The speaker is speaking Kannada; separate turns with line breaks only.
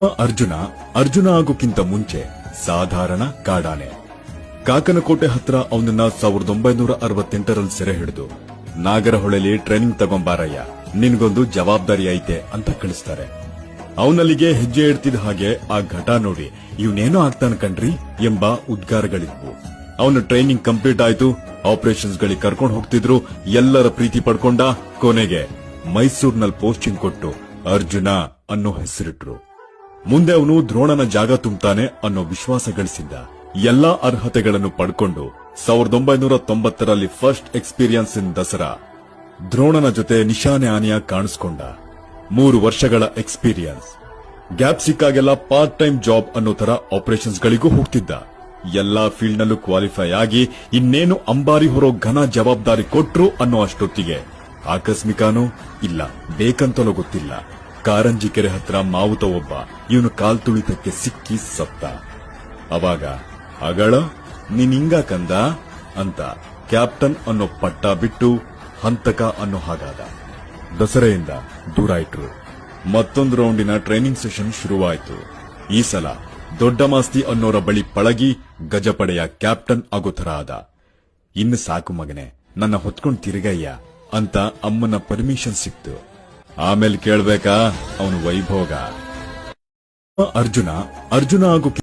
ಅರ್ಜುನ ಆಗೋಕ್ಕಿಂತ ಮುಂಚೆ ಸಾಧಾರಣ ಕಾಡಾನೆ. ಕಾಕನಕೋಟೆ ಹತ್ರ ಅವನನ್ನ 1968ರಲ್ಲಿ ಸೆರೆ ಹಿಡಿದು ನಾಗರಹೊಳೆಲಿ ಟ್ರೈನಿಂಗ್ ತಗೊಂಬಾರಯ್ಯ, ನಿನ್ಗೊಂದು ಜವಾಬ್ದಾರಿ ಐತೆ ಅಂತ ಕಳಿಸ್ತಾರೆ. ಅವನಲ್ಲಿಗೆ ಹೆಜ್ಜೆ ಇಡ್ತಿದ್ದ ಹಾಗೆ ಆ ಘಟ ನೋಡಿ ಇವನೇನೋ ಆಗ್ತಾನ ಕಣ್ರಿ ಎಂಬ ಉದ್ಗಾರಗಳಿದ್ವು. ಅವನ ಟ್ರೈನಿಂಗ್ ಕಂಪ್ಲೀಟ್ ಆಯ್ತು, ಆಪರೇಷನ್ಸ್ ಗಳಿಗೆ ಕರ್ಕೊಂಡು ಹೋಗ್ತಿದ್ರು, ಎಲ್ಲರ ಪ್ರೀತಿ ಪಡ್ಕೊಂಡ. ಕೊನೆಗೆ ಮೈಸೂರಿನಲ್ಲಿ ಪೋಸ್ಟಿಂಗ್ ಕೊಟ್ಟು ಅರ್ಜುನ ಅನ್ನೋ ಹೆಸರಿಟ್ರು. ಮುಂದೆ ಅವನು ದ್ರೋಣನ ಜಾಗ ತುಂಬುತ್ತಾನೆ ಅನ್ನೋ ವಿಶ್ವಾಸ ಗಳಿಸಿದ್ದ. ಎಲ್ಲಾ ಅರ್ಹತೆಗಳನ್ನು ಪಡ್ಕೊಂಡು 1990ರಲ್ಲಿ ಫಸ್ಟ್ ಎಕ್ಸ್ಪೀರಿಯನ್ಸ್ ಇನ್ ದಸರಾ ದ್ರೋಣನ ಜೊತೆ ನಿಶಾನೆ ಆನೆಯ ಕಾಣಿಸ್ಕೊಂಡ. 3 ವರ್ಷಗಳ ಎಕ್ಸ್ಪೀರಿಯನ್ಸ್. ಗ್ಯಾಪ್ ಸಿಕ್ಕಾಗೆಲ್ಲ ಪಾರ್ಟ್ ಟೈಮ್ ಜಾಬ್ ಅನ್ನೋ ತರ ಆಪರೇಷನ್ಸ್ ಗಳಿಗೂ ಹೋಗ್ತಿದ್ದ. ಎಲ್ಲಾ ಫೀಲ್ಡ್ ನಲ್ಲೂ ಕ್ವಾಲಿಫೈ ಆಗಿ ಇನ್ನೇನು ಅಂಬಾರಿ ಹೊರೋ ಘನ ಜವಾಬ್ದಾರಿ ಕೊಟ್ರು ಅನ್ನೋ ಅಷ್ಟೊತ್ತಿಗೆ ಆಕಸ್ಮಿಕನೋ ಇಲ್ಲ ಬೇಕಂತಲೋ ಗೊತ್ತಿಲ್ಲ, ಕಾರಂಜಿ ಕೆರೆ ಹತ್ರ ಮಾವುತ ಒಬ್ಬ ಇವನು ಕಾಲ್ ತುಳಿತಕ್ಕೆ ಸಿಕ್ಕಿ ಸತ್ತ. ಅವಾಗ ಅಗಳ ನೀನ್ ಹಿಂಗ ಕಂದ ಅಂತ ಕ್ಯಾಪ್ಟನ್ ಅನ್ನೋ ಪಟ್ಟ ಬಿಟ್ಟು ಹಂತಕ ಅನ್ನೋ ಹಾಗಾದ. ದಸರೆಯಿಂದ ದೂರ ಇಟ್ರು. ಮತ್ತೊಂದು ರೌಂಡಿನ ಟ್ರೈನಿಂಗ್ ಸೆಷನ್ ಶುರುವಾಯಿತು. ಈ ಸಲ ದೊಡ್ಡ ಮಾಸ್ತಿ ಅನ್ನೋರ ಬಳಿ ಪಳಗಿ ಗಜಪಡೆಯ ಕ್ಯಾಪ್ಟನ್ ಆಗೋ ತರ ಆದ. ಇನ್ನು ಸಾಕು ಮಗನೆ, ನನ್ನ ಹೊತ್ಕೊಂಡ್ ತಿರುಗಯ್ಯ ಅಂತ ಅಮ್ಮನ ಪರ್ಮಿಷನ್ ಸಿಕ್ತು. ಆಮೇಲೆ ಕೇಳ್ಬೇಕಾ ಅವನು ವೈಭೋಗ. ಅರ್ಜುನ ಆಗೋ